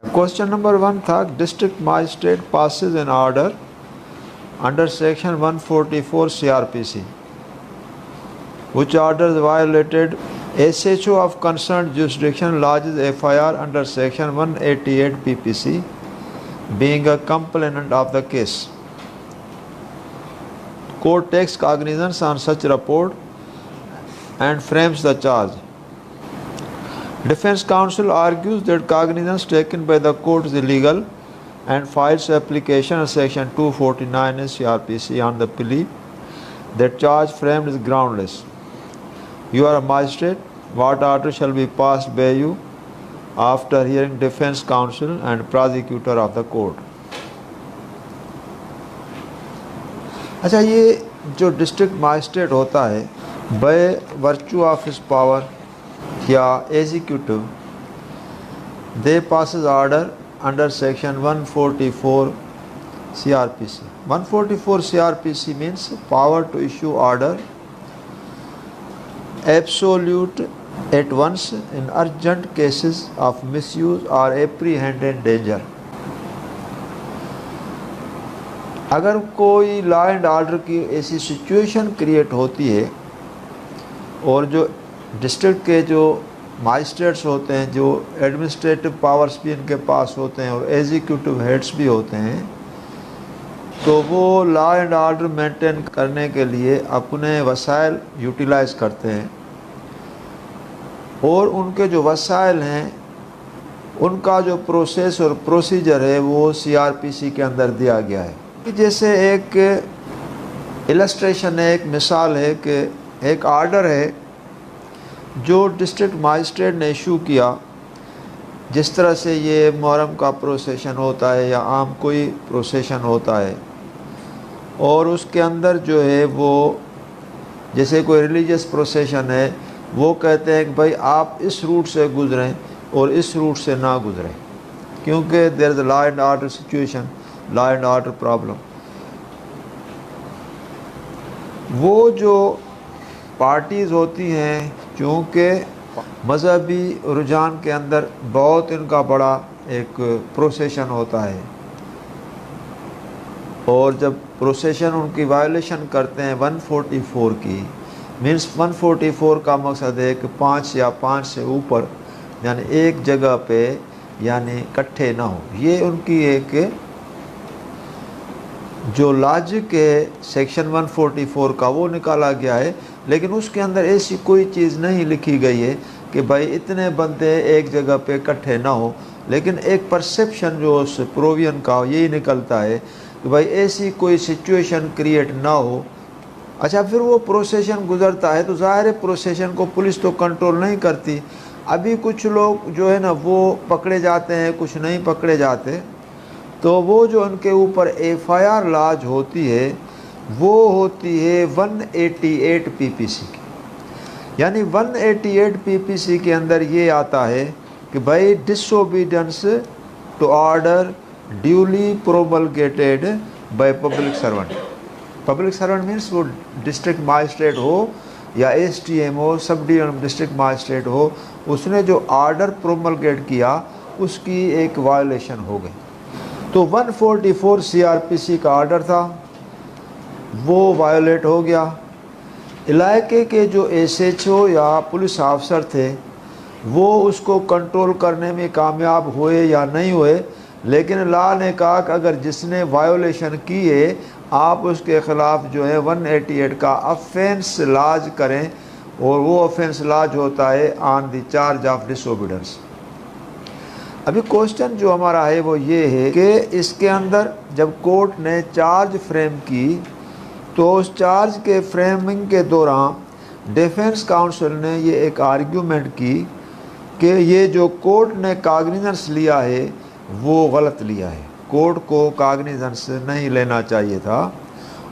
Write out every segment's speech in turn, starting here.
Question number 1 था district magistrate passes an order under section 144 CRPC which orders violated SHO of concerned jurisdiction lodges FIR under section 188 PPC being a complainant of the case. Court takes cognizance on such report and frames the charge. Defense counsel argues that cognizance taken by the court is illegal and files application on section 249 CRPC on the plea that charge framed is groundless. You are a magistrate. What order shall be passed by you after hearing defense counsel and prosecutor of the court? अच्छा, ये जो district magistrate होता है by virtue of his power या executive they passes order under section 144 CRPC. 144 CRPC means power to issue order absolute at once in urgent cases of misuse or apprehended danger. अगर कोई law and order की ऐसी situation create होती है और जो district के जो मजिस्ट्रेट्स होते हैं, जो एडमिनिस्ट्रेटिव पावर्स भी इनके पास होते हैं और एग्जीक्यूटिव हेड्स भी होते हैं, तो वो लॉ एंड ऑर्डर मेंटेन करने के लिए अपने वसाइल यूटिलाइज करते हैं और उनके जो वसाइल हैं उनका जो प्रोसेस और प्रोसीजर है वो CRPC के अंदर दिया गया है. जैसे एक इलस्ट्रेशन है, एक मिसाल है कि एक ऑर्डर है जो डिस्ट्रिक्ट मजिस्ट्रेट ने इशू किया. जिस तरह से ये मुहर्रम का प्रोसेशन होता है या आम कोई प्रोसेशन होता है और उसके अंदर जो है वो जैसे कोई रिलीजियस प्रोसेशन है, वो कहते हैं कि भाई आप इस रूट से गुज़रें और इस रूट से ना गुज़रें क्योंकि there is a law and order situation, law and order problem. वो जो पार्टीज़ होती हैं चूँकि मज़हबी रुझान के अंदर बहुत इनका बड़ा एक प्रोसेशन होता है और जब प्रोसेशन उनकी वायलेशन करते हैं 144 की, मीन्स 144 का मकसद है कि 5 या 5 से ऊपर यानी एक जगह पे यानी इकट्ठे ना हो. ये उनकी एक जो लॉजिक है सेक्शन 144 का वो निकाला गया है, लेकिन उसके अंदर ऐसी कोई चीज़ नहीं लिखी गई है कि भाई इतने बंदे एक जगह पे इकट्ठे ना हो. लेकिन एक परसेप्शन जो उस प्रोविजन का यही निकलता है कि भाई ऐसी कोई सिचुएशन क्रिएट ना हो. अच्छा, फिर वो प्रोसेशन गुज़रता है तो ज़ाहिर है प्रोसेशन को पुलिस तो कंट्रोल नहीं करती. अभी कुछ लोग जो है ना वो पकड़े जाते हैं, कुछ नहीं पकड़े जाते, तो वो जो उनके ऊपर FIR लॉज होती है वो होती है 188 PPC की. यानी 188 PPC के अंदर ये आता है कि भाई disobedience to order duly promulgated by public servant. Public servant means वो डिस्ट्रिक्ट मजिस्ट्रेट हो या SDM हो, सब डिस्ट्रिक्ट मजिस्ट्रेट हो, उसने जो ऑर्डर प्रोमलगेट किया उसकी एक वायलेशन हो गई. तो 144 CRPC का ऑर्डर था वो वायोलेट हो गया. इलाके के जो SHO या पुलिस अफसर थे वो उसको कंट्रोल करने में कामयाब हुए या नहीं हुए, लेकिन लॉ ने कहा कि अगर जिसने वायोलेशन की है आप उसके ख़िलाफ़ जो है 188 का ऑफेंस लॉज करें और वो ऑफेंस लॉज होता है on the charge of disobedience. अभी क्वेश्चन जो हमारा है वो ये है कि इसके अंदर जब कोर्ट ने चार्ज फ्रेम की तो उस चार्ज के फ्रेमिंग के दौरान डिफेंस काउंसिल ने ये एक आर्ग्यूमेंट की कि ये जो कोर्ट ने कॉग्निजेंस लिया है वो गलत लिया है. कोर्ट को कॉग्निजेंस नहीं लेना चाहिए था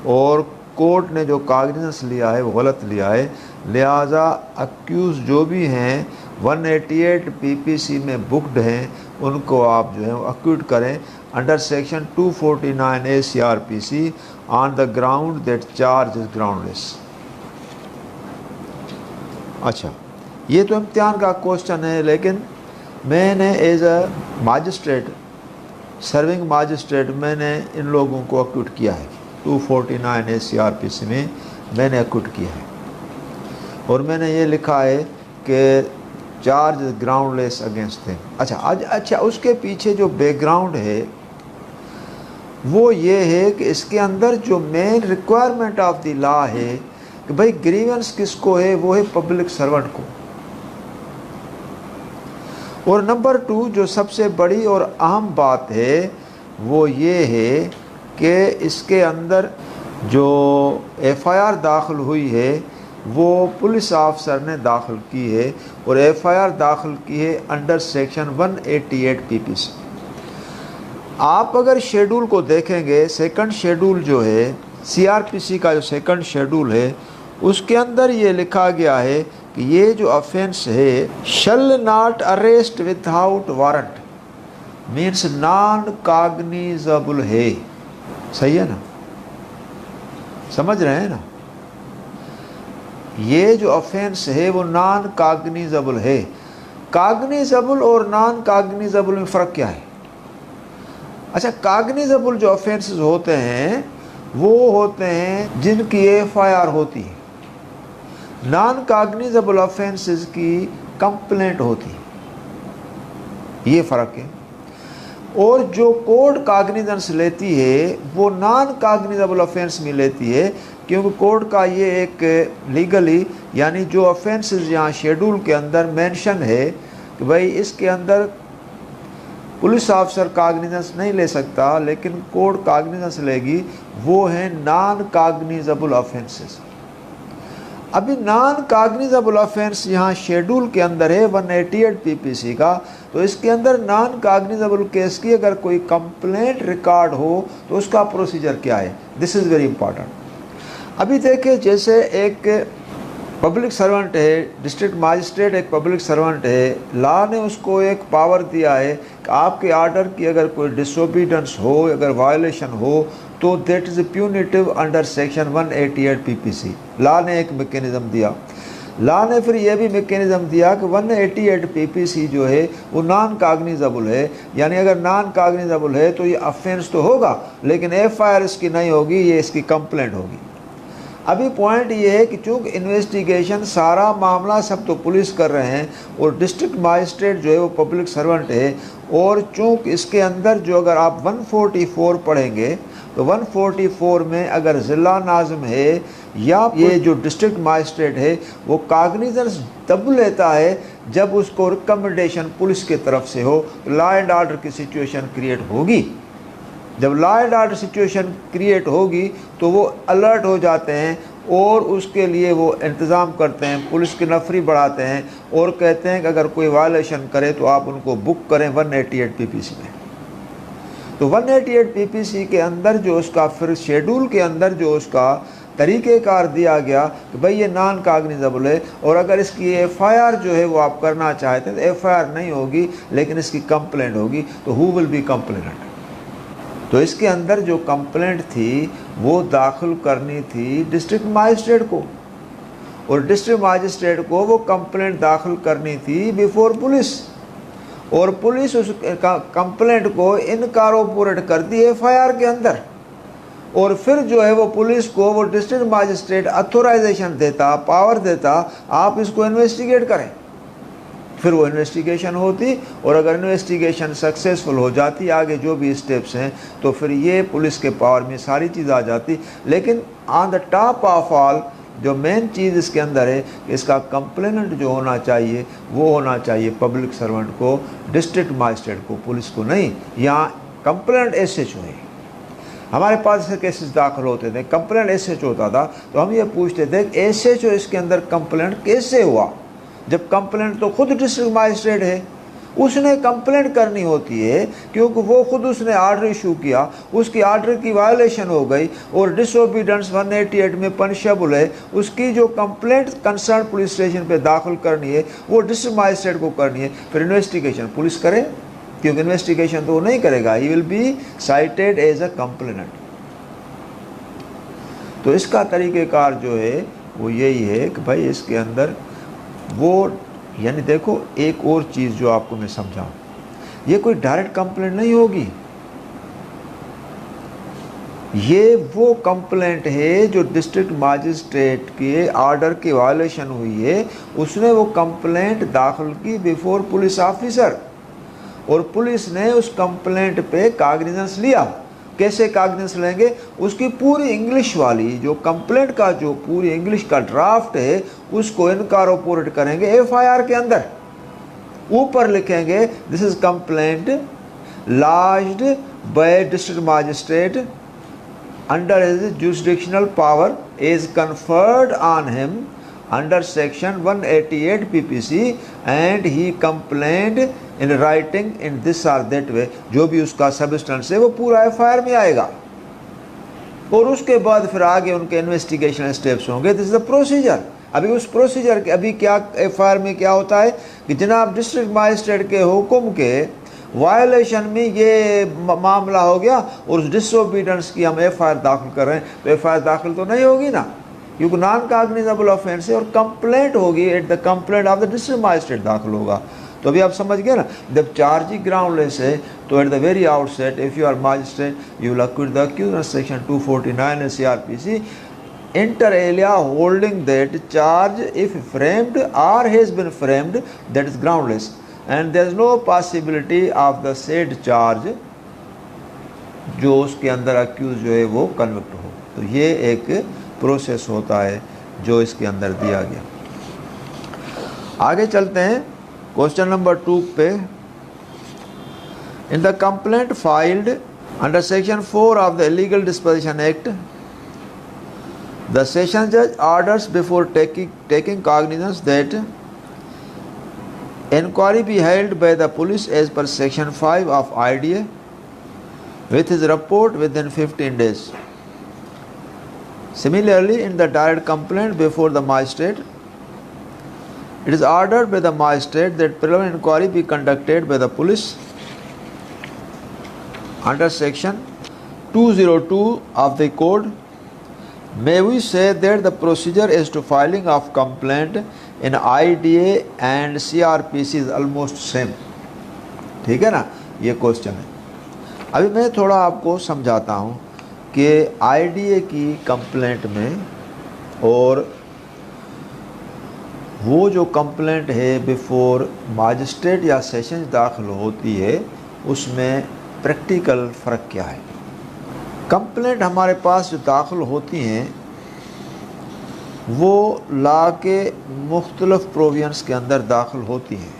और कोर्ट ने जो कॉग्निजेंस लिया है वो गलत लिया है. लिहाजा अक्यूज़ जो भी हैं 188 PPC में बुक्ड हैं उनको आप जो है अक्यूट करें under section 249A CRPC on the ground that charge is groundless. अच्छा, ये तो इम्तिहान का क्वेश्चन है, लेकिन मैंने as a magistrate, serving magistrate, मैंने इन लोगों को अक्यूट किया है। 249 ACRPC में मैंने अक्यूट किया है और मैंने ये लिखा है कि चार्ज ग्राउंडलेस अगेंस्ट थे। अच्छा, उसके पीछे जो बैकग्राउंड है वो ये है कि इसके अंदर जो main requirement of the law है कि भाई ग्रीवेंस किसको है, वो है पब्लिक सर्वेंट को। और नंबर 2 जो सबसे बड़ी और अहम बात है वो ये है कि इसके अंदर जो FIR दाखिल हुई है वो पुलिस ऑफिसर ने दाखिल की है और FIR दाखिल की है अंडर सेक्शन 188 PPC। आप अगर शेड्यूल को देखेंगे, सेकंड शेड्यूल जो है CRPC का जो सेकंड शेड्यूल है उसके अंदर ये लिखा गया है कि ये जो ऑफेंस है shall not arrest without warrant, means non cognizable है। सही है ना, समझ रहे हैं ना? ये जो ऑफेंस है वो नॉन कॉग्निजेबल है। कॉग्निजेबल और नॉन कॉग्निजेबल में फ़र्क क्या है? अच्छा, कॉग्निजेबल जो ऑफेंसेस होते हैं वो होते हैं जिनकी FIR होती है, नॉन कॉग्निजेबल ऑफेंसेस की कंप्लेंट होती है, ये फ़र्क है। और जो कोर्ट कॉग्निजेंस लेती है वो नॉन कॉग्निजेबल ऑफेंस में लेती है, क्योंकि कोर्ट का ये एक लीगली, यानी जो ऑफेंसेस यहाँ शेड्यूल के अंदर मेंशन है कि भाई इसके अंदर पुलिस ऑफिसर कॉग्निजेंस नहीं ले सकता लेकिन कोर्ट कॉग्निजेंस लेगी, वो है नॉन कॉग्निजेबल ऑफेंसेस। अभी नॉन कॉग्निजेबल ऑफेंस यहाँ शेड्यूल के अंदर है 188 PPC का, तो इसके अंदर नॉन कॉग्निजेबल केस की अगर कोई कंप्लेंट रिकॉर्ड हो तो उसका प्रोसीजर क्या है, दिस इज़ वेरी इंपॉर्टेंट। अभी देखिए, जैसे एक पब्लिक सर्वेंट है, डिस्ट्रिक्ट मजिस्ट्रेट एक पब्लिक सर्वेंट है, लॉ ने उसको एक पावर दिया है कि आपके ऑर्डर की अगर कोई डिसोबीडेंस हो, अगर वायलेशन हो तो that is punitive under section 188 PPC। Law ने एक मैकेनिज़्म दिया। लॉ ने फिर यह भी मैकेनिज़्म दिया कि 188 PPC जो है वो नॉन कॉग्निजेबल है, यानी अगर नॉन कॉग्निजेबल है तो ये ऑफेंस तो होगा लेकिन FIR इसकी नहीं होगी, ये इसकी कंप्लेंट होगी। अभी पॉइंट ये है कि चूँकि इन्वेस्टिगेशन सारा मामला सब तो पुलिस कर रहे हैं और डिस्ट्रिक्ट मजिस्ट्रेट जो है वो पब्लिक सर्वेंट है, और चूँकि इसके अंदर जो अगर आप 144 पढ़ेंगे तो 144 में अगर ज़िला नाज़िम है या ये जो डिस्ट्रिक्ट मजिस्ट्रेट है वो कॉग्निजेंस तब लेता है जब उसको रिकमेंडेशन पुलिस के तरफ से हो, लॉ एंड ऑर्डर की सिचुएशन क्रिएट होगी। जब law and order situation create होगी तो वो अलर्ट हो जाते हैं और उसके लिए वो इंतज़ाम करते हैं, पुलिस की नफरी बढ़ाते हैं और कहते हैं कि अगर कोई वायलेशन करे तो आप उनको बुक करें 188 PPC में। तो 188 PPC के अंदर जो उसका फिर शेड्यूल के अंदर जो उसका तरीक़ेकार दिया गया कि भाई ये नॉन कॉग्निजेबल है और अगर इसकी FIR जो है वो आप करना चाहते हैं तो FIR नहीं होगी लेकिन इसकी कंप्लेंट होगी, तो हु विल बी कंप्लेनेंट। तो इसके अंदर जो कंप्लेंट थी वो दाखिल करनी थी डिस्ट्रिक्ट मजिस्ट्रेट को, और डिस्ट्रिक्ट मजिस्ट्रेट को वो कंप्लेंट दाखिल करनी थी बिफोर पुलिस, और पुलिस उस कंप्लेंट को इनकॉर्पोरेट कर दी FIR के अंदर, और फिर जो है वो पुलिस को वो डिस्ट्रिक्ट मजिस्ट्रेट अथोराइजेशन देता, पावर देता, आप इसको इन्वेस्टिगेट करें। फिर वो इन्वेस्टिगेशन होती और अगर इन्वेस्टिगेशन सक्सेसफुल हो जाती, आगे जो भी स्टेप्स हैं, तो फिर ये पुलिस के पावर में सारी चीज़ आ जाती। लेकिन on the top of all जो मेन चीज़ इसके अंदर है, इसका कंप्लेनेंट जो होना चाहिए वो होना चाहिए पब्लिक सर्वेंट को, डिस्ट्रिक्ट मजिस्ट्रेट को, पुलिस को नहीं। यहाँ कंप्लेनेंट SHO है। हमारे पास ऐसे केसेस दाखिल होते थे, कंप्लेंट SHO होता था, तो हम ये पूछते थे SHO इसके अंदर कंप्लेंट कैसे हुआ, जब कंप्लेंट तो खुद डिस्ट्रिक्ट मजिस्ट्रेट है, उसने कंप्लेंट करनी होती है क्योंकि वो खुद उसने आर्डर इशू किया, उसकी आर्डर की वायलेशन हो गई और डिसोबीडेंस 188 में पनिशेबल है। उसकी जो कंप्लेंट कंसर्न पुलिस स्टेशन पे दाखिल करनी है वो डिस्ट्रिक्ट मजिस्ट्रेट को करनी है, फिर इन्वेस्टिगेशन पुलिस करे, क्योंकि इन्वेस्टिगेशन तो वो नहीं करेगा, he will be cited as a complainant. तो इसका तरीक़ेकार जो है वो यही है कि भाई इसके अंदर वो यानी देखो एक और चीज़ जो आपको मैं समझाऊँ, ये कोई डायरेक्ट कंप्लेंट नहीं होगी, ये वो कंप्लेंट है जो डिस्ट्रिक्ट मजिस्ट्रेट के ऑर्डर की वायलेशन हुई है, उसने वो कंप्लेंट दाखिल की बिफोर पुलिस ऑफिसर, और पुलिस ने उस कंप्लेंट पे काग्निजेंस लिया। कैसे काग्निजेंस लेंगे? उसकी पूरी इंग्लिश वाली जो कंप्लेंट का जो पूरी इंग्लिश का ड्राफ्ट है उसको इनकॉर्पोरेट करेंगे एफआईआर के अंदर। ऊपर लिखेंगे this is complaint lodged bye district magistrate under his jurisdictional power is conferred on him under section 188 PPC and he complained in writing in this or that way। जो भी उसका सबस्टेंस है वो पूरा एफआईआर में आएगा, और उसके बाद फिर आगे उनके इन्वेस्टिगेशन स्टेप्स होंगे। This is the procedure. अभी उस प्रोसीजर के अभी क्या एफआईआर में क्या होता है कि जनाब डिस्ट्रिक्ट मजिस्ट्रेट के हुक्म के वायलेशन में ये मामला हो गया और उस डिसोबीडियंस की हम एफआईआर दाखिल कर रहे हैं, तो एफआईआर दाखिल तो नहीं होगी ना, क्योंकि नॉन कॉग्निजेबल ऑफेंस है, और कंप्लेंट होगी at the complaint of the district magistrate दाखिल होगा। तो अभी आप समझ गए ना, जब चार्ज ही ग्राउंडलेस है तो at the very outset if you are magistrate you will accuse the accused section 249 CRPC inter alia holding that charge if framed or has been framed that is groundless and there is no possibility of the said charge जो उसके अंदर accused जो है वो convict हो। तो ये एक प्रोसेस होता है जो इसके अंदर दिया गया। आगे चलते हैं क्वेश्चन नंबर 2 पे। In the complaint filed under section 4 of the illegal disposition act the session judge orders before taking cognizance that inquiry be held by the police as per section 5 of IDA with his report within 15 days. Similarly, in the direct complaint before the magistrate, it is ordered by the magistrate that preliminary inquiry be conducted by the police under section 202 of the code. May we say that the procedure as to filing of complaint in IDA and CRPC is almost same। ठीक है ना, ये question है। अभी मैं थोड़ा आपको समझाता हूँ कि IDA की कंप्लेंट में और वो जो कंप्लेंट है बिफोर मजिस्ट्रेट या सेशंस दाखिल होती है उसमें प्रैक्टिकल फ़र्क क्या है। कंप्लेंट हमारे पास जो दाखिल होती हैं वो लॉ के मुख्तलिफ प्रोविजंस के अंदर दाखिल होती हैं।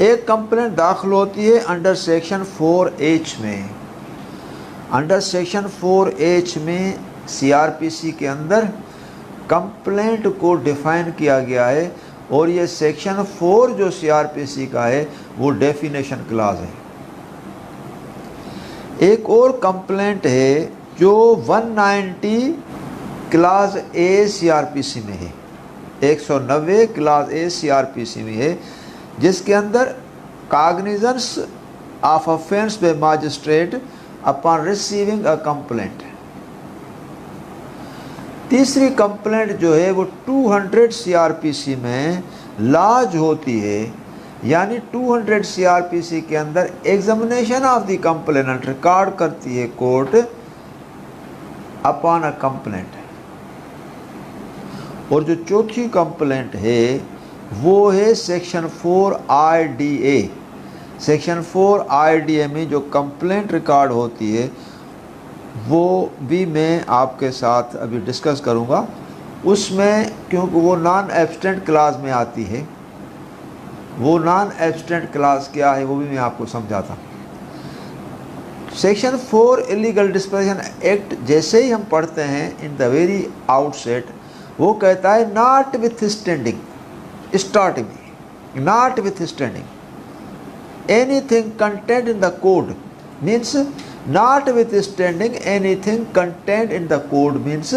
एक कंप्लेंट दाखिल होती है अंडर सेक्शन 4H में। अंडर सेक्शन 4H में CRPC के अंदर कंप्लेंट को डिफ़ाइन किया गया है, और ये सेक्शन 4 जो CRPC का है वो डेफिनेशन क्लास है। एक और कंप्लेंट है जो 190 क्लास A CRPC में है, 190 क्लास A CRPC में है, जिसके अंदर cognizance of offence by magistrate upon receiving a complaint. तीसरी कंप्लेंट जो है वो 200 CRPC में लॉज होती है, यानी 200 CRPC के अंदर examination of the complainant record करती है कोर्ट अपॉन अ कंप्लेंट। और जो चौथी कंप्लेंट है वो है सेक्शन 4 IDA। सेक्शन 4 IDA में जो कंप्लेंट रिकॉर्ड होती है वो भी मैं आपके साथ अभी डिस्कस करूँगा। उसमें क्योंकि वो नॉन एब्स्टेंट क्लास में आती है, वो नॉन एब्स्टेंट क्लास क्या है वो भी मैं आपको समझाता। सेक्शन 4 इलीगल डिस्पोजिशन एक्ट जैसे ही हम पढ़ते हैं इन द वेरी आउटसेट, वो कहता है not with standing, starting not with standing anything content in the code means not with standing anything content in the code means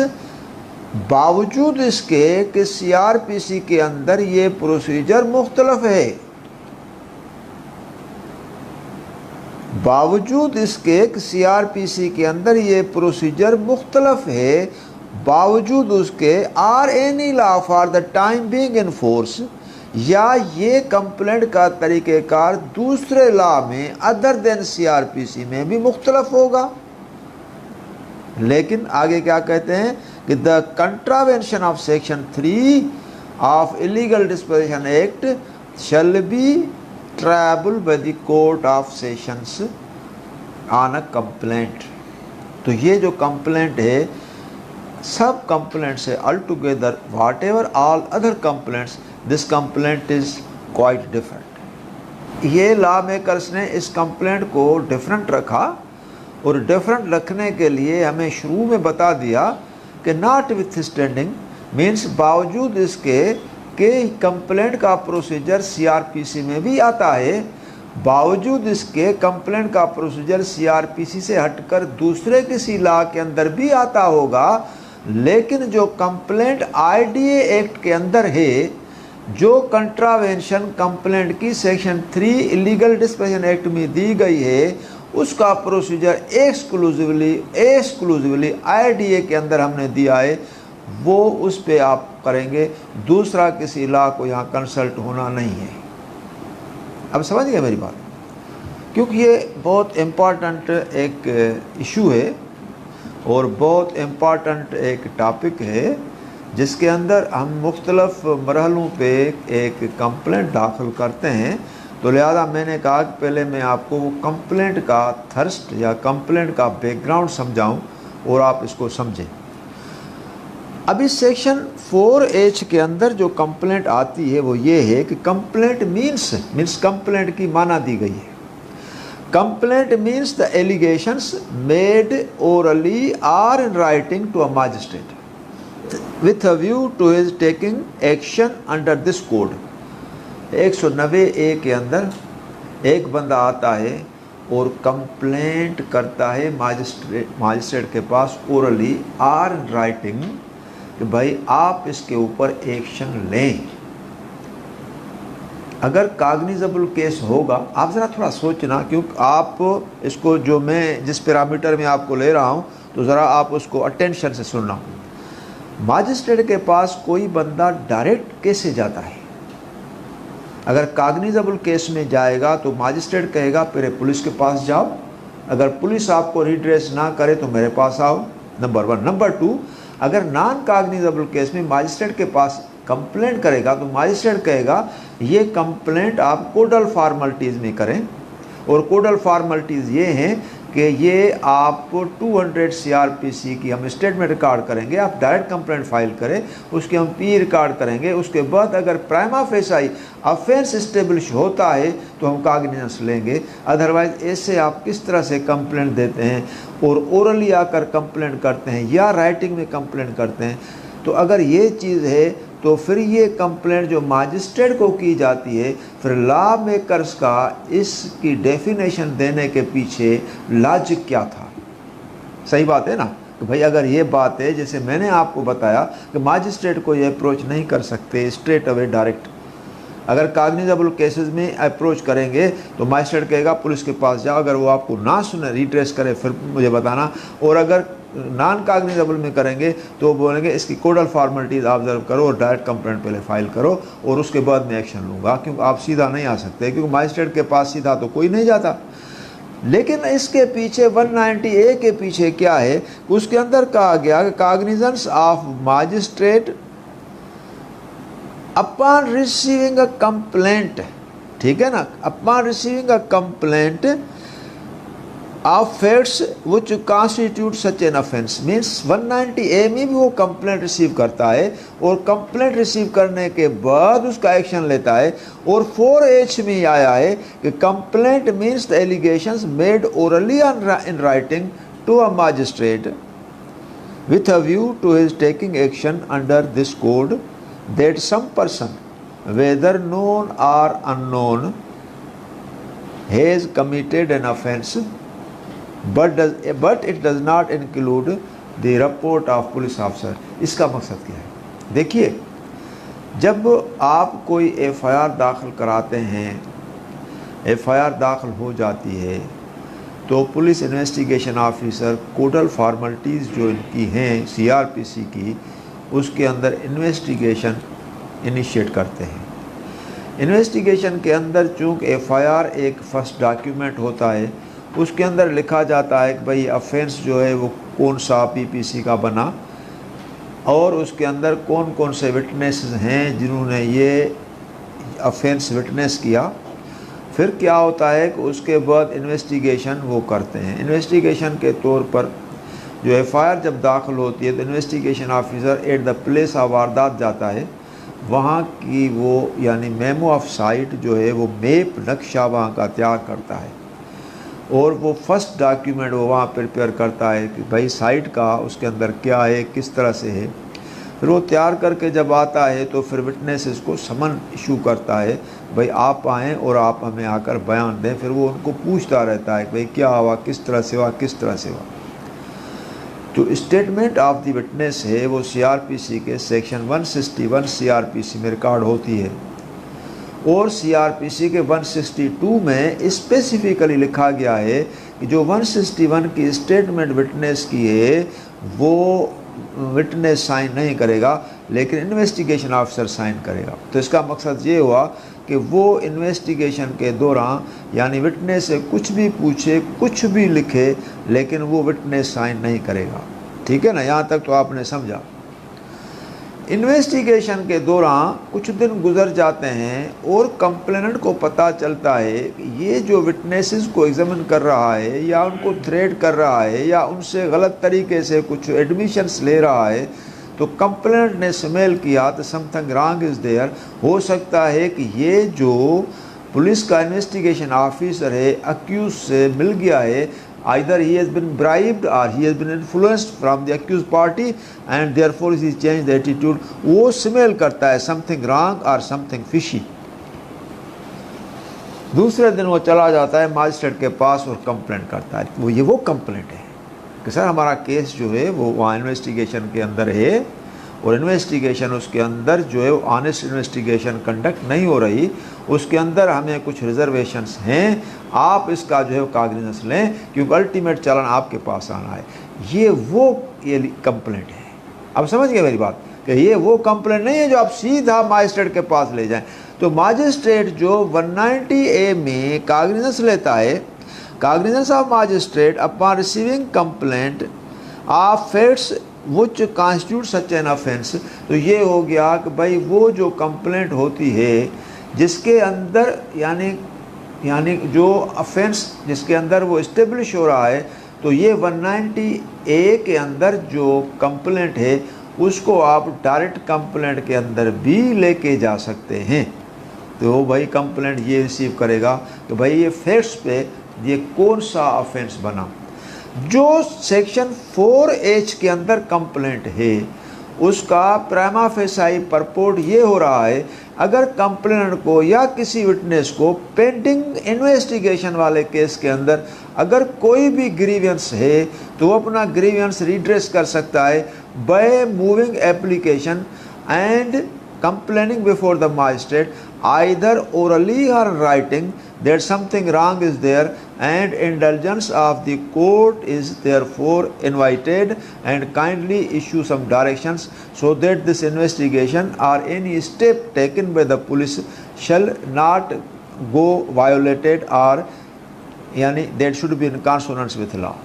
बावजूद इसके कि CRPC के अंदर ये प्रोसीजर मुख्तलफ है, बावजूद इसके कि CRPC के अंदर ये प्रोसीजर मुख्तलफ है, बावजूद उसके or any law for the time being in force, या ये कंप्लेंट का तरीक़ेकार दूसरे लॉ में अदर देन CRPC में भी मुख्तलफ होगा। लेकिन आगे क्या कहते हैं कि the contravention of section 3 of illegal disposition act shall be triable by the court of sessions on a complaint. तो ये जो कंप्लेंट है, सब कंप्लेंट्स है all together, whatever all other complaints, this complaint is quite different. ये law makers ने इस complaint को डिफरेंट रखा, और डिफरेंट रखने के लिए हमें शुरू में बता दिया कि नॉट विथ स्टैंडिंग मीन्स बावजूद इसके कि कंप्लेंट का प्रोसीजर CRPC में भी आता है, बावजूद इसके कंप्लेंट का प्रोसीजर CRPC से हटकर दूसरे किसी लॉ के अंदर भी आता होगा, लेकिन जो कंप्लेंट IDA एक्ट के अंदर है, जो कंट्रावेंशन कंप्लेंट की सेक्शन 3 इलीगल डिस्पोजिशन एक्ट में दी गई है, उसका प्रोसीजर एक्सक्लूसिवली IDA के अंदर हमने दिया है, वो उस पे आप करेंगे, दूसरा किसी लॉ को यहाँ कंसल्ट होना नहीं है। अब समझ गए मेरी बात, क्योंकि ये बहुत इम्पॉर्टेंट एक इशू है और बहुत इम्पॉर्टेंट एक टॉपिक है, जिसके अंदर हम मुख्तलफ मरहलों पे एक कंप्लेंट दाखिल करते हैं। तो लिहाजा मैंने कहा कि पहले मैं आपको वो कंप्लेंट का थर्स्ट या कंप्लेंट का बैकग्राउंड समझाऊं और आप इसको समझें। अभी सेक्शन 4H के अंदर जो कंप्लेंट आती है वो ये है कि कंप्लेंट मीन्स कंप्लेंट की माना दी गई है। Complaint means the allegations made orally or in writing to a magistrate with a view to his taking action under this code. 190A के अंदर एक बंदा आता है और कंप्लेंट करता है मैजिस्ट्रेट के पास ओरली आर इन राइटिंग कि भाई आप इसके ऊपर एक्शन लें। अगर काग्निजेबल केस होगा, आप ज़रा थोड़ा सोचना, क्योंकि आप इसको जो मैं जिस पैरामीटर में आपको ले रहा हूँ, तो ज़रा आप उसको अटेंशन से सुनना। मैजिस्ट्रेट के पास कोई बंदा डायरेक्ट कैसे जाता है? अगर काग्निजेबल केस में जाएगा तो मैजिस्ट्रेट कहेगा पहले पुलिस के पास जाओ, अगर पुलिस आपको रिड्रेस ना करे तो मेरे पास आओ, नंबर 1। नंबर 2, अगर नॉन काग्निजेबल केस में मैजिस्ट्रेट के पास कंप्लेंट करेगा तो मैजिस्ट्रेट कहेगा ये कंप्लेंट आप कोडल फॉर्मेलिटीज़ में करें, और कोडल फॉर्मेलिटीज़ ये हैं कि ये आप 200 CRPC की हम स्टेटमेंट रिकॉर्ड करेंगे, आप डायरेक्ट कंप्लेंट फाइल करें, उसके हम P रिकॉर्ड करेंगे, उसके बाद अगर प्राइमा फेसाई ऑफेंस इस्टेब्लिश होता है तो हम काग्निजेंस लेंगे। अदरवाइज़ ऐसे आप किस तरह से कंप्लेंट देते हैं और ओरली आकर कंप्लेंट करते हैं या राइटिंग में कंप्लेंट करते हैं, तो अगर ये चीज़ है तो फिर ये कंप्लेंट जो मैजिस्ट्रेट को की जाती है, फिर लॉ मेकर्स का इसकी डेफिनेशन देने के पीछे लॉजिक क्या था? सही बात है ना कि भाई अगर ये बात है, जैसे मैंने आपको बताया कि मैजिस्ट्रेट को ये अप्रोच नहीं कर सकते स्ट्रेट अवे डायरेक्ट, अगर काग्निजेबल केसेस में अप्रोच करेंगे तो मैजिस्ट्रेट कहेगा पुलिस के पास जाओ, अगर वो आपको ना सुने रिट्रेस करे फिर मुझे बताना, और अगर नॉन काग्निजेबल में करेंगे तो बोलेंगे इसकी कोडल फॉर्मेलिटीज़ ऑब्जर्व करो और डायरेक्ट कंप्लेंट पहले फाइल करो और उसके बाद मैं एक्शन लूँगा, क्योंकि आप सीधा नहीं आ सकते, क्योंकि मैजिस्ट्रेट के पास सीधा तो कोई नहीं जाता। लेकिन इसके पीछे 190A के पीछे क्या है, उसके अंदर कहा गया कि cognizance of magistrate upon receiving a complaint, ठीक है ना, upon receiving a complaint of facts which constitute such an offence. Means 190A में भी वो कंप्लेंट रिसीव करता है और कंप्लेंट रिसीव करने के बाद उसका एक्शन लेता है, और 4H में आया है कि complaint means the allegations made orally in writing to a magistrate with a view to his taking action under this code that some person, whether known or unknown, has committed an offence, but it does not include the report of police officer। इसका मकसद क्या है? देखिए, जब आप कोई FIR दाखिल कराते हैं, FIR दाखिल हो जाती है, तो पुलिस इन्वेस्टिगेशन ऑफिसर कोडल फॉर्मेलिटीज़ जो इनकी हैं सीआरपीसी की, उसके अंदर इन्वेस्टिगेशन इनिशिएट करते हैं। इन्वेस्टिगेशन के अंदर चूँकि एफआईआर एक फर्स्ट डॉक्यूमेंट होता है, उसके अंदर लिखा जाता है कि भाई अफेंस जो है वो कौन सा पीपीसी का बना और उसके अंदर कौन कौन से विटनेस हैं जिन्होंने ये अफेंस विटनेस किया। फिर क्या होता है कि उसके बाद इन्वेस्टिगेशन वो करते हैं। इन्वेस्टिगेशन के तौर पर जो एफआईआर जब दाखिल होती है तो investigation officer at the place of वारदात जाता है, वहाँ की वो यानी मेमो ऑफ साइट जो है वो मैप नक्शा वहाँ का तैयार करता है और वो फर्स्ट डॉक्यूमेंट वो वहाँ प्रिपेयर करता है कि भाई साइट का उसके अंदर क्या है, किस तरह से है। फिर वो तैयार करके जब आता है तो फिर विटनेसेस को समन इशू करता है, भाई आप आएँ और आप हमें आकर बयान दें। फिर वो उनको पूछता रहता है कि भाई क्या हुआ, किस तरह से हुआ, किस तरह से हुआ। जो स्टेटमेंट ऑफ द विटनेस है वो सीआरपीसी के सेक्शन 161 सीआरपीसी में रिकॉर्ड होती है और सीआरपीसी के 162 में स्पेसिफिकली लिखा गया है कि जो 161 की स्टेटमेंट विटनेस की है वो विटनेस साइन नहीं करेगा लेकिन इन्वेस्टिगेशन ऑफिसर साइन करेगा। तो इसका मकसद ये हुआ कि वो इन्वेस्टिगेशन के दौरान यानी विटनेस से कुछ भी पूछे, कुछ भी लिखे, लेकिन वो विटनेस साइन नहीं करेगा। ठीक है ना, यहाँ तक तो आपने समझा। इन्वेस्टिगेशन के दौरान कुछ दिन गुजर जाते हैं और कंप्लेनेंट को पता चलता है कि ये जो विटनेसेस को एग्जामिन कर रहा है या उनको थ्रेट कर रहा है या उनसे गलत तरीके से कुछ एडमिशंस ले रहा है, तो कंप्लेनेंट ने स्मेल किया तो समथिंग रॉन्ग इज़ देयर। हो सकता है कि ये जो पुलिस का इन्वेस्टिगेशन ऑफिसर है अक्यूज से मिल गया है, either he has been bribed or he has been influenced from the accused party and therefore he changed the attitude। वो स्मेल करता है something wrong or something fishy। दूसरे दिन वो चला जाता है मजिस्ट्रेट के पास और कंप्लेंट करता है। वो कंप्लेंट है कि सर हमारा केस जो है वो वहाँ इन्वेस्टिगेशन के अंदर है और इन्वेस्टिगेशन उसके अंदर जो है वो ऑनेस्ट इन्वेस्टिगेशन कंडक्ट नहीं हो रही, उसके अंदर हमें कुछ रिजर्वेशंस हैं, आप इसका जो है कागनिजेंस लें क्योंकि अल्टीमेट चालान आपके पास आना है। ये कंप्लेंट है। अब समझ गए मेरी बात कि ये वो कंप्लेंट नहीं है जो आप सीधा मजिस्ट्रेट के पास ले जाएं। तो मजिस्ट्रेट जो 190A में कागनिजेंस लेता है, cognizance of magistrate upon receiving complaint of facts which constitute such an offence. तो ये हो गया कि भाई वो जो कंप्लेंट होती है जिसके अंदर यानी जो ऑफेंस जिसके अंदर वो इस्टेब्लिश हो रहा है, तो ये 190A के अंदर जो कंप्लेंट है उसको आप डायरेक्ट कंप्लेंट के अंदर भी लेके जा सकते हैं। तो भाई कंप्लेंट ये रिसीव करेगा कि भाई ये फैक्ट्स पे ये कौन सा ऑफेंस बना। जो सेक्शन 4H के अंदर कंप्लेंट है उसका प्राइमा फेसाई परपोर्ट ये हो रहा है, अगर कंप्लेनेंट को या किसी विटनेस को पेंडिंग इन्वेस्टिगेशन वाले केस के अंदर अगर कोई भी ग्रीवेंस है तो वो अपना ग्रीवेंस रिड्रेस कर सकता है by moving application and complaining before the magistrate either orally or writing that something wrong is there and indulgence of the court is therefore invited and kindly issue some directions so that this investigation or any step taken by the police shall not go violated or yani that should be in consonance with law।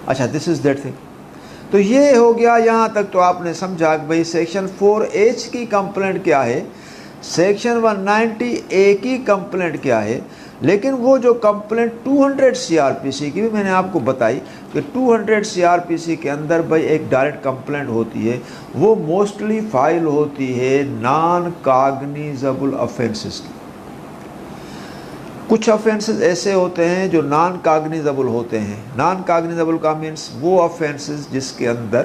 अच्छा, this is that thing। तो ये हो गया, यहाँ तक तो आपने समझा कि भाई सेक्शन 4H की कंप्लेंट क्या है, सेक्शन 190A की कंप्लेंट क्या है। लेकिन वो जो कंप्लेंट 200 CRPC की भी मैंने आपको बताई कि 200 CRPC के अंदर भाई एक डायरेक्ट कंप्लेंट होती है, वो मोस्टली फाइल होती है नॉन कॉग्निजेबल ऑफेंसेस की। कुछ ऑफेंसेस ऐसे होते हैं जो नॉन कॉग्निजेबल होते हैं। नॉन कॉग्निजेबल का मीन्स वो ऑफेंसेस जिसके अंदर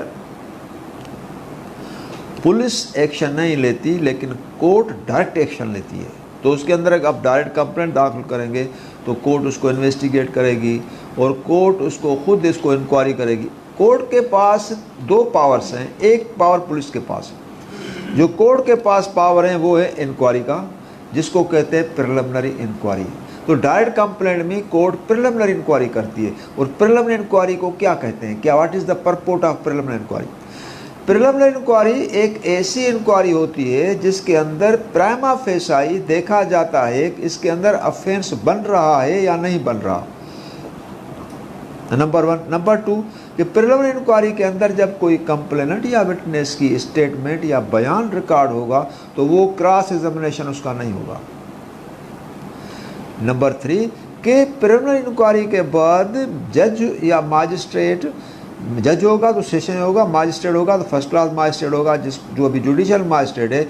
पुलिस एक्शन नहीं लेती लेकिन कोर्ट डायरेक्ट एक्शन लेती है। तो उसके अंदर अगर आप डायरेक्ट कंप्लेंट दाखिल करेंगे तो कोर्ट उसको इन्वेस्टिगेट करेगी और कोर्ट उसको खुद इसको इंक्वायरी करेगी। कोर्ट के पास दो पावर्स हैं, एक पावर पुलिस के पास है। जो कोर्ट के पास पावर है वो है इंक्वायरी का, जिसको कहते हैं प्रिलिमिनरी इंक्वायरी। तो डायरेक्ट कंप्लेंट में कोर्ट प्रिलिमिनरी इंक्वायरी करती है। और प्रिलिमिनरी इंक्वायरी को क्या कहते हैं, क्या what is the purport of preliminary inquiry? Preliminary inquiry एक ऐसी इंक्वायरी होती है जिसके अंदर प्राइमा फेसाई देखा जाता है कि इसके अंदर अफेंस बन रहा है या नहीं बन रहा, नंबर 1। नंबर 2 कि प्रिलिमिनरी इंक्वायरी के अंदर जब कोई कंप्लेनेंट या विटनेस की स्टेटमेंट या बयान रिकॉर्ड होगा तो वो क्रॉस एग्जामिनेशन उसका नहीं होगा। नंबर 3 कि प्रिलिमिनरी इंक्वायरी के बाद जज या मजिस्ट्रेट, जज होगा तो सेशन होगा, मजिस्ट्रेट होगा तो फर्स्ट क्लास मजिस्ट्रेट होगा, जो अभी जुडिशियल मजिस्ट्रेट है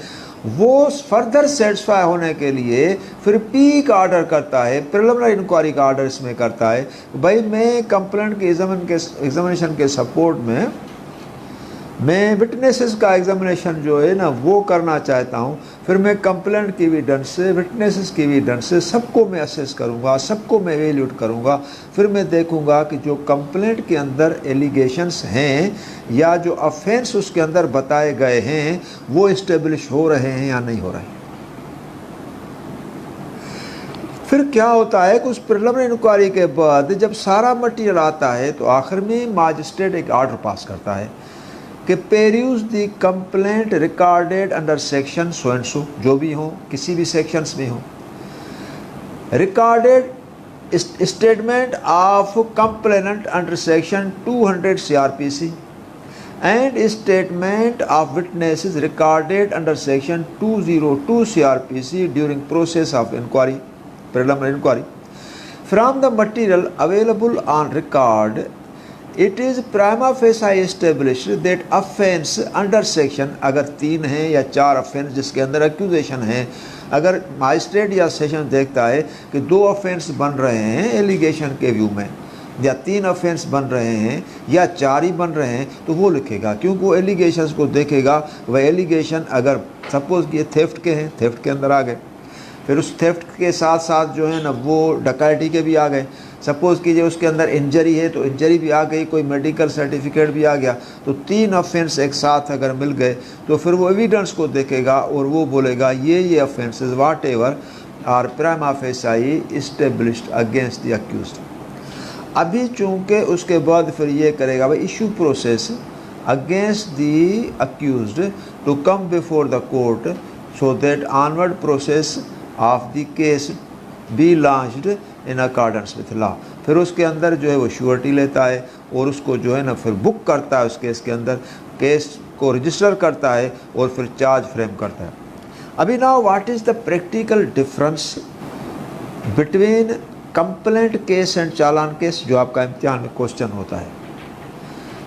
वो फर्दर सेटिस्फाई होने के लिए फिर पी का ऑर्डर करता है, प्रिलिमिनरी इंक्वायरी का ऑर्डर इसमें करता है। भाई मैं कंप्लेंट के एग्जामिनेशन के सपोर्ट में मैं विटनेसेस का एग्जामिनेशन जो है ना वो करना चाहता हूँ, फिर मैं कंप्लेंट की एविडेंस से, विटनेसेस की एविडेंस से सबको मैं असेस करूँगा, सबको मैं एवेल्यूट करूँगा। फिर मैं देखूँगा कि जो कंप्लेंट के अंदर एलिगेशंस हैं या जो अफेंस उसके अंदर बताए गए हैं वो इस्टेब्लिश हो रहे हैं या नहीं हो रहे हैं। फिर क्या होता है कि उस प्रिलिमिनरी इंक्वायरी के बाद जब सारा मटेरियल आता है तो आखिर में मजिस्ट्रेट एक ऑर्डर पास करता है कि peruse the complaint recorded under section so and so, जो भी हो किसी भी सेक्शंस में हो, recorded statement of complainant under section 200 CRPC and statement of witnesses recorded under section 202 CRPC during process of inquiry, preliminary inquiry. From the material available on record it is prima facie established that offence under section, अगर 3 हैं या 4 offence जिसके अंदर accusation है, अगर magistrate या session देखता है कि 2 अफेंस बन रहे हैं एलिगेशन के व्यू में, या 3 अफेंस बन रहे हैं या 4 ही बन रहे हैं, तो वो लिखेगा, क्योंकि वो एलिगेशंस को देखेगा। वह एलिगेशन अगर सपोज ये थेफ्ट के हैं, थेफ्ट के अंदर आ गए, फिर उस थेफ्ट के साथ साथ जो है ना वो डकैती के भी आ गए, सपोज़ कीजिए उसके अंदर इंजरी है तो इंजरी भी आ गई, कोई मेडिकल सर्टिफिकेट भी आ गया, तो 3 अफेंस एक साथ अगर मिल गए तो फिर वो एविडेंस को देखेगा और वो बोलेगा ये offences whatever are prima facie established against the accused. अभी चूँकि उसके बाद फिर ये करेगा भाई issue process against the accused to come before the court so that onward process of the case be launched in accordance with law. फिर उसके अंदर जो है वो श्योरिटी लेता है और उसको जो है ना फिर बुक करता है, उस केस के अंदर केस को रजिस्टर करता है और फिर चार्ज फ्रेम करता है। अभी now what is the practical difference between complaint case and challan case, जो आपका इम्तिहान में क्वेश्चन होता है।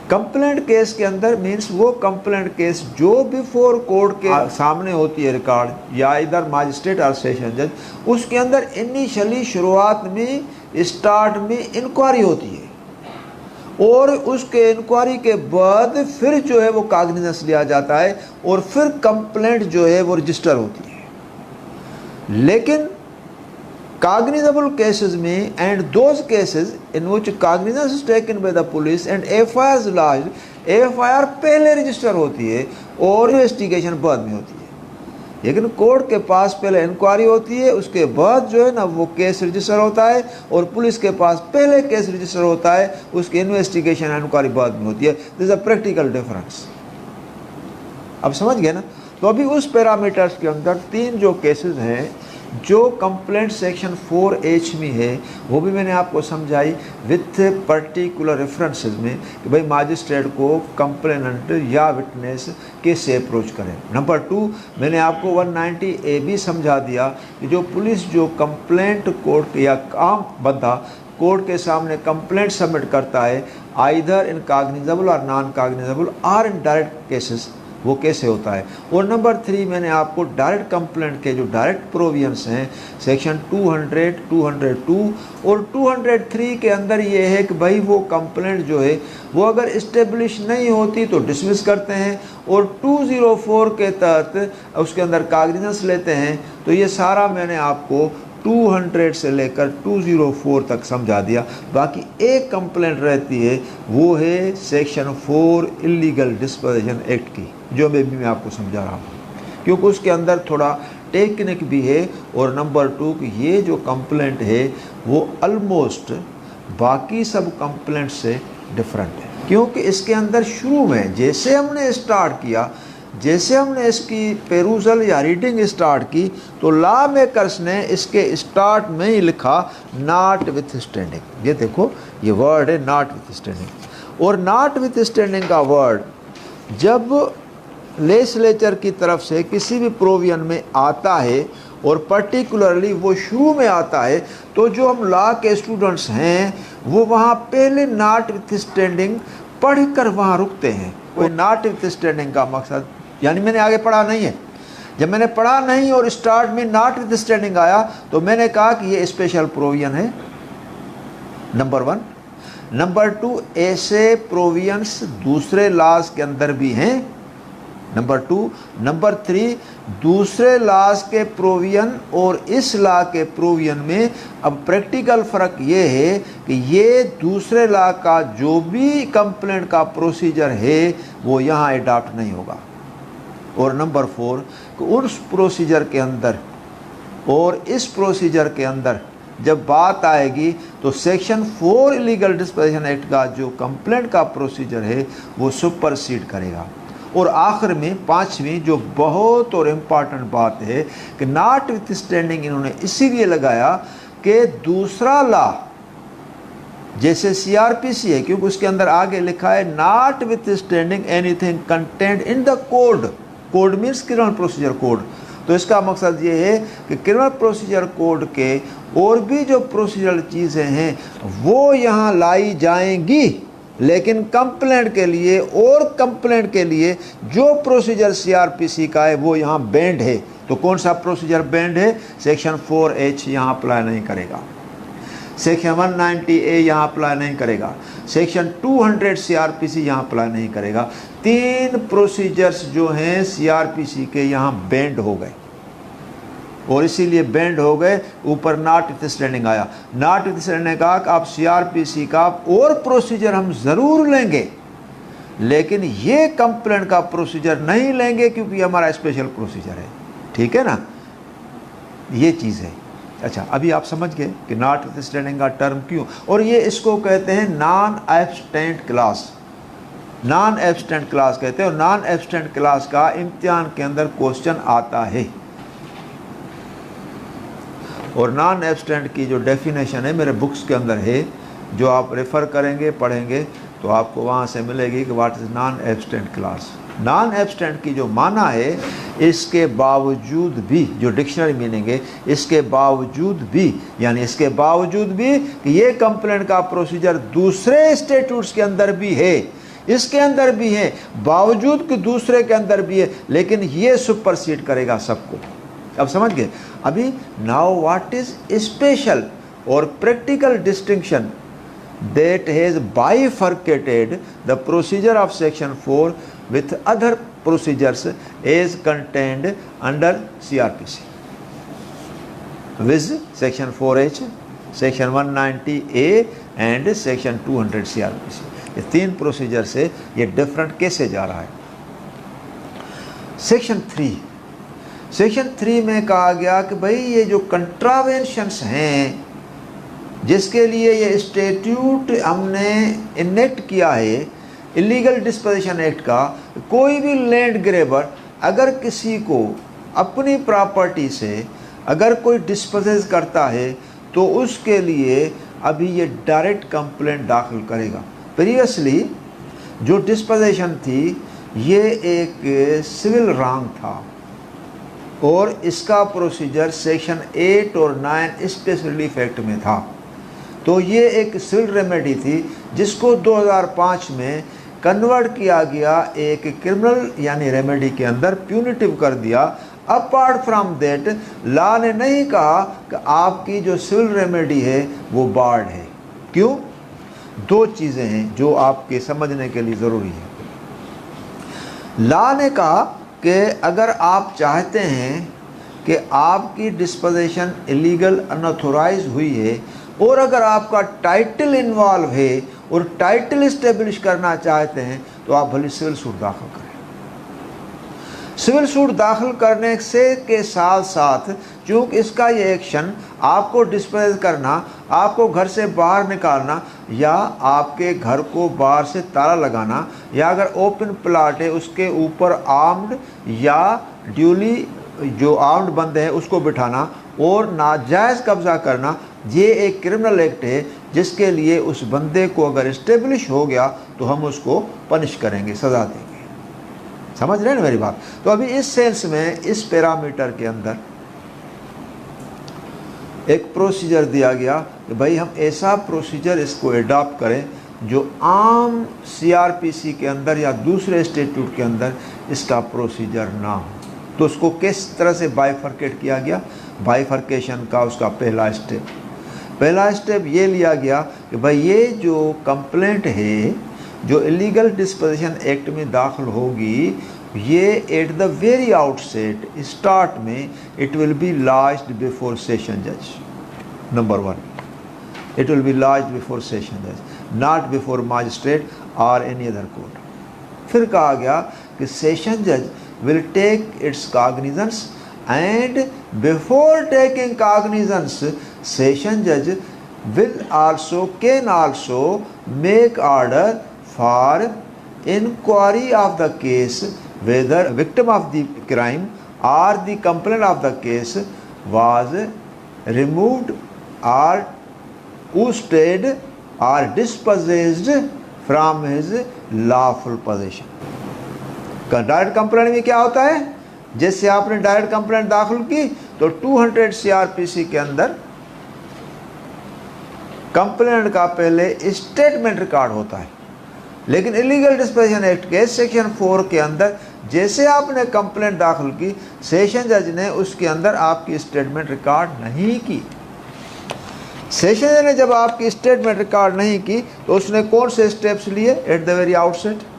कंप्लेंट केस के अंदर मीन्स वो कंप्लेंट केस जो बिफोर कोर्ट के सामने होती है रिकॉर्ड, या इधर मजिस्ट्रेट और सेशन जज, उसके अंदर इनिशियली शुरुआत में स्टार्ट में इंक्वायरी होती है और उसके इंक्वायरी के बाद फिर जो है वो कॉग्निजेंस लिया जाता है और फिर कंप्लेंट जो है वो रजिस्टर होती है। लेकिन cognizable cases में and those cases in which cognizance is taken by the police and FIR is lodged, FIR पहले रजिस्टर होती है और इन्वेस्टिगेशन बाद में होती है। लेकिन कोर्ट के पास पहले इंक्वायरी होती है, उसके बाद जो है ना वो केस रजिस्टर होता है और पुलिस के पास पहले केस रजिस्टर होता है, उसकी इन्वेस्टिगेशन इंक्वायरी बाद में होती है। This is a practical difference. अब समझ गए ना? तो अभी उस पैरामीटर्स के अंदर 3 जो केसेस हैं जो कंप्लेंट सेक्शन 4H में है वो भी मैंने आपको समझाई विथ पर्टिकुलर रेफरेंसेस में कि भाई मजिस्ट्रेट को कंप्लेनेंट या विटनेस कैसे अप्रोच करें। नंबर 2 मैंने आपको 190A भी समझा दिया कि जो पुलिस जो कंप्लेंट कोर्ट या आम बंदा कोर्ट के सामने कंप्लेंट सबमिट करता है आइदर इन कॉग्निजेबल और नॉन कॉग्निजेबल और इन डायरेक्ट केसेस, वो कैसे होता है। और नंबर 3 मैंने आपको डायरेक्ट कंप्लेंट के जो डायरेक्ट प्रोविजंस हैं सेक्शन 200, 202 और 203 के अंदर ये है कि भाई वो कंप्लेंट जो है वो अगर इस्टेब्लिश नहीं होती तो डिसमिस करते हैं और 204 के तहत उसके अंदर कॉग्निजेंस लेते हैं। तो ये सारा मैंने आपको 200 से लेकर 204 तक समझा दिया। बाकी एक कंप्लेंट रहती है वो है सेक्शन 4 इलीगल डिस्पोजिशन एक्ट की, जो मैं आपको समझा रहा हूँ, क्योंकि उसके अंदर थोड़ा टेक्निक भी है, और नंबर 2 कि ये जो कंप्लेंट है वो ऑलमोस्ट बाकी सब कंप्लेंट से डिफरेंट है, क्योंकि इसके अंदर शुरू में जैसे हमने स्टार्ट किया, जैसे हमने इसकी पेरूजल या रीडिंग स्टार्ट की, तो लॉ मेकर्स ने इसके स्टार्ट में ही लिखा नॉट विथ स्टैंडिंग। ये देखो, ये वर्ड है नॉट विथ स्टैंडिंग। और नॉट विथ स्टैंडिंग का वर्ड जब लेजिस्लेचर की तरफ से किसी भी प्रोविजन में आता है, और पर्टिकुलरली वो शुरू में आता है, तो जो हम लॉ के स्टूडेंट्स हैं वो वहाँ पहले नॉट विथ स्टैंडिंग पढ़कर वहाँ रुकते हैं। कोई नॉट विथ स्टैंडिंग का मकसद, यानी मैंने आगे पढ़ा नहीं है, जब मैंने पढ़ा नहीं और स्टार्ट में नॉट विथ स्टैंडिंग आया तो मैंने कहा कि ये स्पेशल प्रोविजन है, नंबर 1। नंबर 2, ऐसे प्रोविजंस दूसरे लॉज के अंदर भी हैं, नंबर 2। नंबर 3, दूसरे लॉज के प्रोविजन और इस लॉ के प्रोविजन में अब प्रैक्टिकल फ़र्क ये है कि ये दूसरे लॉ का जो भी कंप्लेंट का प्रोसीजर है वो यहाँ अडॉप्ट नहीं होगा। और नंबर 4 कि उस प्रोसीजर के अंदर और इस प्रोसीजर के अंदर जब बात आएगी तो सेक्शन 4 इलीगल डिस्पोजिशन एक्ट का जो कंप्लेंट का प्रोसीजर है वो सुपरसीड करेगा। और आखिर में 5वीं जो बहुत और इम्पॉर्टेंट बात है कि नॉट विथ स्टैंडिंग इन्होंने इसीलिए लगाया कि दूसरा लॉ जैसे सीआरपीसी है, क्योंकि उसके अंदर आगे लिखा है not with standing anything content in the code. Code means criminal procedure code. तो इसका मकसद ये है कि क्रिमिनल प्रोसीजर कोड के और भी जो प्रोसीजरल चीज़ें हैं वो यहाँ लाई जाएंगी, लेकिन कंप्लेंट के लिए और कंप्लेंट के लिए जो प्रोसीजर सीआरपीसी का है वो यहाँ बैंड है। तो कौन सा प्रोसीजर बैंड है? सेक्शन 4H यहाँ अप्लाई नहीं करेगा, सेक्शन 190A यहाँ अप्लाई नहीं करेगा, सेक्शन 200 सीआरपीसी यहाँ अप्लाई नहीं करेगा। 3 प्रोसीजर्स जो हैं सीआरपीसी के यहाँ बैंड हो गए, और इसीलिए बैंड हो गए। ऊपर नॉट विथ स्टैंडिंग आया। नॉट विथ स्टैंडिंग ने कहा कि आप सीआरपीसी का और प्रोसीजर हम ज़रूर लेंगे, लेकिन ये कंप्लेंट का प्रोसीजर नहीं लेंगे क्योंकि हमारा स्पेशल प्रोसीजर है। ठीक है ना, ये चीज़ है। अच्छा, अभी आप समझ गए कि नॉट विथ स्टैंडिंग का टर्म क्यों, और ये इसको कहते हैं non obstante class. Non obstante class कहते हैं, और नॉन एब्स्टेंट क्लास का इम्तिहान के अंदर क्वेश्चन आता है। और नॉन एब्स्टेंट की जो डेफिनेशन है मेरे बुक्स के अंदर है, जो आप रेफ़र करेंगे पढ़ेंगे तो आपको वहाँ से मिलेगी कि what is non obstante class. Non obstante की जो माना है, इसके बावजूद भी, जो डिक्शनरी मीनिंग है, इसके बावजूद भी, यानी इसके बावजूद भी कि ये कंप्लेंट का प्रोसीजर दूसरे स्टेट्यूट्स के अंदर भी है, इसके अंदर भी है, बावजूद कि दूसरे के अंदर भी है, लेकिन ये सुपरसीड करेगा सबको। अब समझ गए। अभी नाउ व्हाट इज स्पेशल और practical distinction that has bifurcated the procedure of section 4 with other procedures as contained under CRPC with section 4H, section 190A and section 200 CRPC। ये 3 प्रोसीजर से ये डिफरेंट कैसे जा रहा है। सेक्शन 3 में कहा गया कि भाई ये जो कंट्रावेंशंस हैं जिसके लिए ये स्टैट्यूट हमने इनेक्ट किया है इलीगल डिस्पोजिशन एक्ट का, कोई भी लैंड ग्रेबर अगर किसी को अपनी प्रॉपर्टी से अगर कोई डिस्पोजेस करता है तो उसके लिए अभी ये डायरेक्ट कंप्लेंट दाखिल करेगा। प्रीवियसली जो डिस्पोजिशन थी ये एक सिविल रॉन्ग था, और इसका प्रोसीजर सेक्शन 8 और 9 स्पेशल रिलीफ एक्ट में था। तो ये एक सिविल रेमेडी थी जिसको 2005 में कन्वर्ट किया गया एक क्रिमिनल यानी रेमेडी के अंदर, प्यूनिटिव कर दिया। अपार्ट फ्रॉम दैट लॉ ने नहीं कहा कि आपकी जो सिविल रेमेडी है वो बार्ड है। क्यों? 2 चीज़ें हैं जो आपके समझने के लिए ज़रूरी है। लॉ ने कहा कि अगर आप चाहते हैं कि आपकी डिस्पोजिशन इलीगल अनऑथोराइज हुई है और अगर आपका टाइटल इन्वॉल्व है और टाइटल इस्टेब्लिश करना चाहते हैं तो आप भले सिविल सूट दाखिल करें। सिविल सूट दाखिल करने से के साथ साथ चूँकि इसका ये एक्शन आपको डिस्पोज करना, आपको घर से बाहर निकालना या आपके घर को बाहर से ताला लगाना, या अगर ओपन प्लाट है उसके ऊपर आर्म्ड या ड्यूली जो आर्म्ड बंदे हैं उसको बिठाना और नाजायज़ कब्ज़ा करना, ये एक क्रिमिनल एक्ट है जिसके लिए उस बंदे को अगर इस्टेब्लिश हो गया तो हम उसको पनिश करेंगे, सज़ा देंगे। समझ रहे हैं ना मेरी बात? तो अभी इस सेंस में इस पैरामीटर के अंदर एक प्रोसीजर दिया गया कि भाई हम ऐसा प्रोसीजर इसको एडॉप्ट करें जो आम सीआरपीसी के अंदर या दूसरे स्टेट्यूट के अंदर इसका प्रोसीजर ना हो। तो उसको किस तरह से बाइफर्केट किया गया? बाइफर्केशन का उसका पहला स्टेप ये लिया गया कि भाई ये जो कंप्लेंट है जो इलीगल डिस्पोजिशन एक्ट में दाखिल होगी, ये at the very outset start में it will be lodged before session जज। Number 1, it will be lodged before session जज, नॉट बिफोर मजिस्ट्रेट और एनी अदर कोर्ट। फिर कहा गया कि सेशन जज will take its cognizance and before taking cognizance session judge can also make order for inquiry of the case whether victim of the crime or the complainant of the case was removed or ousted or dispossessed from his lawful possession। Direct complaint में क्या होता है? जैसे आपने direct complaint दाखिल की तो 200 CrPC के अंदर कंप्लेंट का पहले स्टेटमेंट रिकॉर्ड होता है, लेकिन इलीगल डिस्पोजिशन एक्ट के सेक्शन 4 के अंदर जैसे आपने कंप्लेंट दाखिल की, सेशन जज ने उसके अंदर आपकी स्टेटमेंट रिकॉर्ड नहीं की। सेशन जज ने जब आपकी स्टेटमेंट रिकॉर्ड नहीं की तो उसने कौन से स्टेप्स लिए? एट द वेरी आउटसेट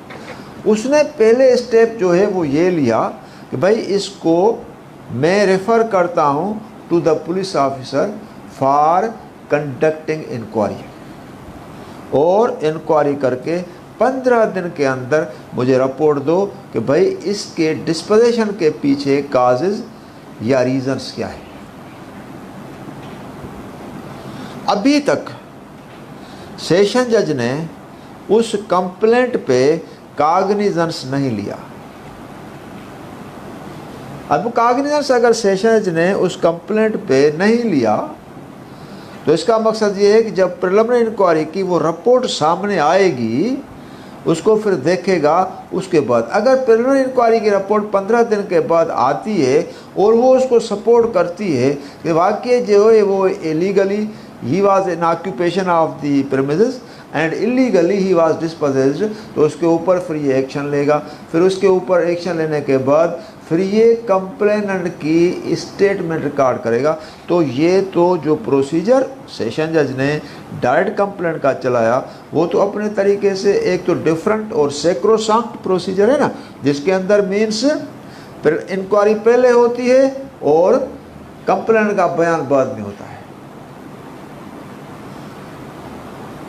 उसने पहले स्टेप जो है वो ये लिया कि भाई इसको मैं रेफ़र करता हूँ to the police officer for conducting inquiry, और इंक्वायरी करके 15 दिन के अंदर मुझे रिपोर्ट दो कि भाई इसके डिस्पोजिशन के पीछे काजेज या रीजंस क्या है। अभी तक सेशन जज ने उस कंप्लेंट पे कॉग्निजेंस नहीं लिया। अब कॉग्निजेंस अगर सेशन जज ने उस कंप्लेंट पे नहीं लिया तो इसका मकसद ये है कि जब प्रिलिमिनरी इंक्वायरी की वो रिपोर्ट सामने आएगी उसको फिर देखेगा। उसके बाद अगर प्रिलिमिनरी इंक्वायरी की रिपोर्ट 15 दिन के बाद आती है और वो उसको सपोर्ट करती है कि वाकई जो है वो इलीगली ही was in occupation of the premises and illegally ही वाज डिस्पोजेस्ड, तो उसके ऊपर फिर ये एक्शन लेगा। फिर उसके ऊपर एक्शन लेने के बाद फिर ये कंप्लेनेंट की स्टेटमेंट रिकॉर्ड करेगा। तो ये तो जो प्रोसीजर सेशन जज ने डायरेक्ट कंप्लेंट का चलाया वो तो अपने तरीके से एक तो डिफरेंट और सैक्रोसैंक्ट प्रोसीजर है ना, जिसके अंदर मीन्स फिर इंक्वायरी पहले होती है और कंप्लेंट का बयान बाद में होता है।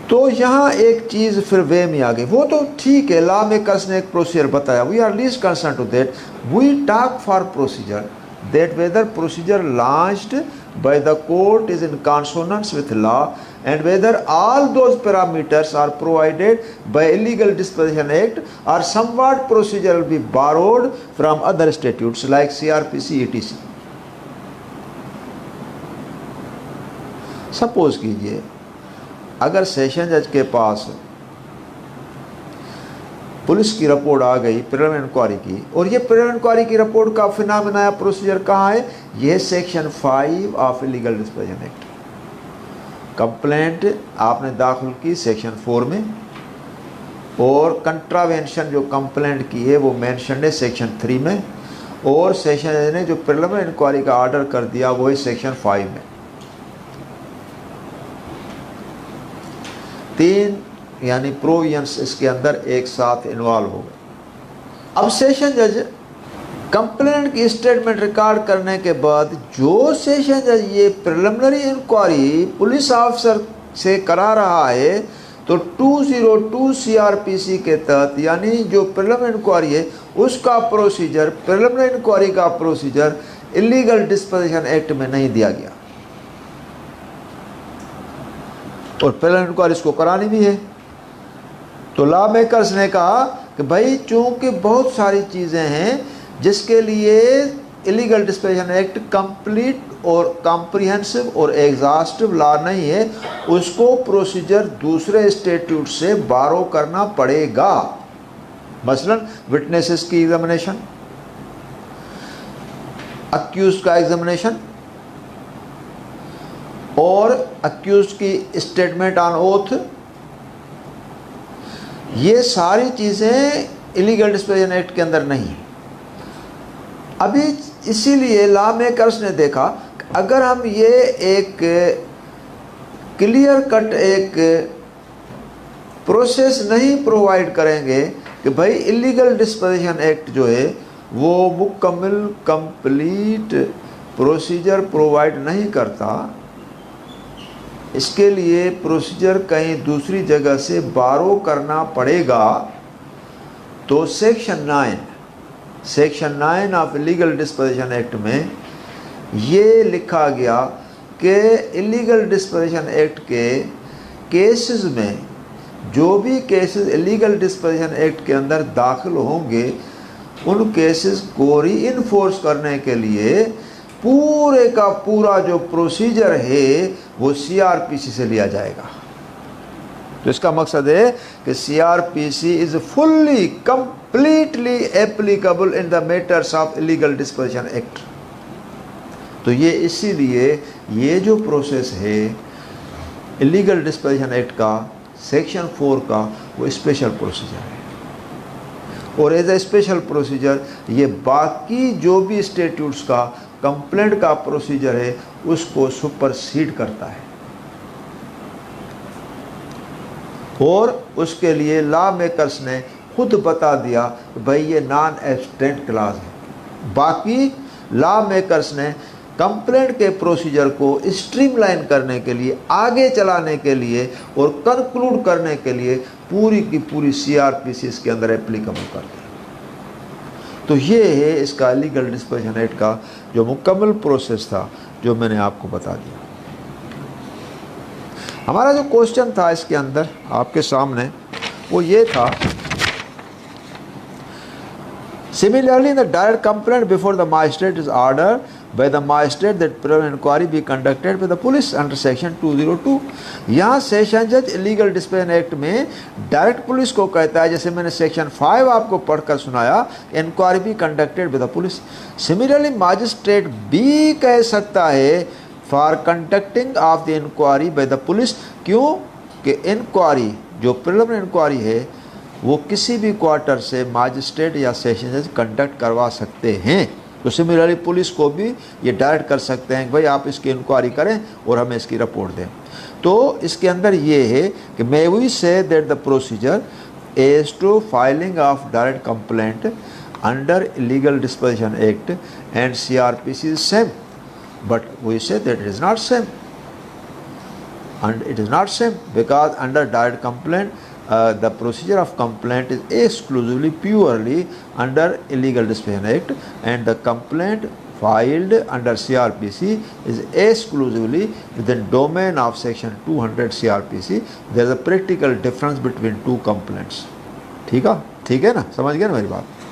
तो यहाँ एक चीज़ फिर वे में आ गई, वो तो ठीक है, लॉ मेकर्स ने एक प्रोसीजर बताया, we are least concern to that, we talk for procedure that whether procedure launched by the court is in consonance with law and whether all those parameters are provided by illegal disposition act or somewhat procedure will be borrowed from other statutes like CRPC etc। Suppose कीजिए अगर session जज के पास police की report आ गई preliminary inquiry की, और ये preliminary inquiry की रिपोर्ट का फिनोमेना प्रोसीजर कहाँ है? ये section 5 of illegal disposition act. Complaint आपने दाखिल की सेक्शन 4 में और कंट्रावेंशन जो कंप्लेंट की है वो मेंशन है सेक्शन 3 में, और सेशन जज ने जो प्रिलिमिनरी इंक्वायरी का ऑर्डर कर दिया वो है सेक्शन 5 में। 3 यानी प्रोविजंस इसके अंदर एक साथ इन्वॉल्व हो गए। अब सेशन जज कंप्लेंट की स्टेटमेंट रिकॉर्ड करने के बाद जो सेशन जज ये प्रिलिमिनरी इंक्वायरी पुलिस ऑफिसर से करा रहा है तो 202 CRPC के तहत यानी जो प्रिलिमिनरी इंक्वायरी है उसका प्रोसीजर, प्रिलिमिनरी इंक्वायरी का प्रोसीजर इलीगल डिस्पोजिशन एक्ट में नहीं दिया गया। और प्रिलिमिनरी इंक्वायरी इसको करानी भी है। तो लॉ मेकर्स ने कहा कि भाई चूंकि बहुत सारी चीज़ें हैं जिसके लिए इलीगल डिस्पोजिशन एक्ट कंप्लीट और कॉम्प्रिहेंसिव और एग्जॉस्टिव लॉ नहीं है, उसको प्रोसीजर दूसरे स्टैट्यूट से बारो करना पड़ेगा। मसलन विटनेसेस की एग्जामिनेशन, अक्यूज का एग्जामिनेशन और अक्यूज की स्टेटमेंट ऑन ओथ, ये सारी चीज़ें इलीगल डिस्पोजिशन एक्ट के अंदर नहीं है। अभी इसीलिए लॉ मेकर्स ने देखा अगर हम ये एक क्लियर कट एक प्रोसेस नहीं प्रोवाइड करेंगे कि भाई इलीगल डिस्पोजिशन एक्ट जो है वो मुकम्मल कंप्लीट प्रोसीजर प्रोवाइड नहीं करता, इसके लिए प्रोसीजर कहीं दूसरी जगह से बारो करना पड़ेगा। तो section 9 of illegal disposition act में ये लिखा गया कि इलीगल डिस्पोजिशन एक्ट के केसेस में जो भी केसेस इलीगल डिस्पोजिशन एक्ट के अंदर दाखिल होंगे उन केसेस को री इन्फोर्स करने के लिए पूरे का पूरा जो प्रोसीजर है वो सीआरपीसी से लिया जाएगा। तो इसका मकसद है कि CrPC is fully completely applicable in the matters of illegal disposition act. तो ये इसीलिए ये जो प्रोसेस है इलीगल डिस्पोजिशन एक्ट का सेक्शन 4 का वो स्पेशल प्रोसीजर है, और एज ए स्पेशल प्रोसीजर ये बाकी जो भी स्टैट्यूट्स का कंप्लेंट का प्रोसीजर है उसको सुपरसीड करता है। और उसके लिए लॉ मेकर्स ने खुद बता दिया कि भाई ये नॉन एब्स्टेंट क्लास है। बाकी लॉ मेकर्स ने कंप्लेंट के प्रोसीजर को स्ट्रीमलाइन करने के लिए, आगे चलाने के लिए और कंक्लूड करने के लिए पूरी की पूरी सीआरपीसी इसके अंदर एप्लीकेबल कर दिया। तो ये है इसका इलीगल डिस्पोजिशन एक्ट का जो मुकम्मल प्रोसेस था जो मैंने आपको बता दिया। हमारा जो क्वेश्चन था इसके अंदर आपके सामने वो ये था, similarly the direct complaint before the magistrate is order by the magistrate that preliminary inquiry be conducted by the police under section 202। यहाँ सेशन जज इलीगल डिस्पोजिशन एक्ट में डायरेक्ट पुलिस को कहता है, जैसे मैंने सेक्शन 5 आपको पढ़कर सुनाया, इंक्वायरी भी conducted by the police. Similarly magistrate भी कह सकता है for conducting of the inquiry by the police. क्यों कि इंक्वायरी जो प्रिलिमिनरी इंक्वायरी है वो किसी भी क्वार्टर से मजिस्ट्रेट या सेशन जज कंडक्ट करवा सकते हैं। तो सिमिलरली पुलिस को भी ये डायरेक्ट कर सकते हैं कि भाई आप इसकी इंक्वायरी करें और हमें इसकी रिपोर्ट दें। तो इसके अंदर ये है कि may we say that the procedure as to filing of direct complaint under illegal disposition act and CrPC is same, but we say that it is not same, and it is not same because under direct complaint the procedure of complaint is exclusively purely under illegal disposition act, and the complaint filed under CRPC is exclusively within domain of section 200 CRPC. there is a practical difference between two complaints। ठीक है ना, समझ गए ना मेरी बात।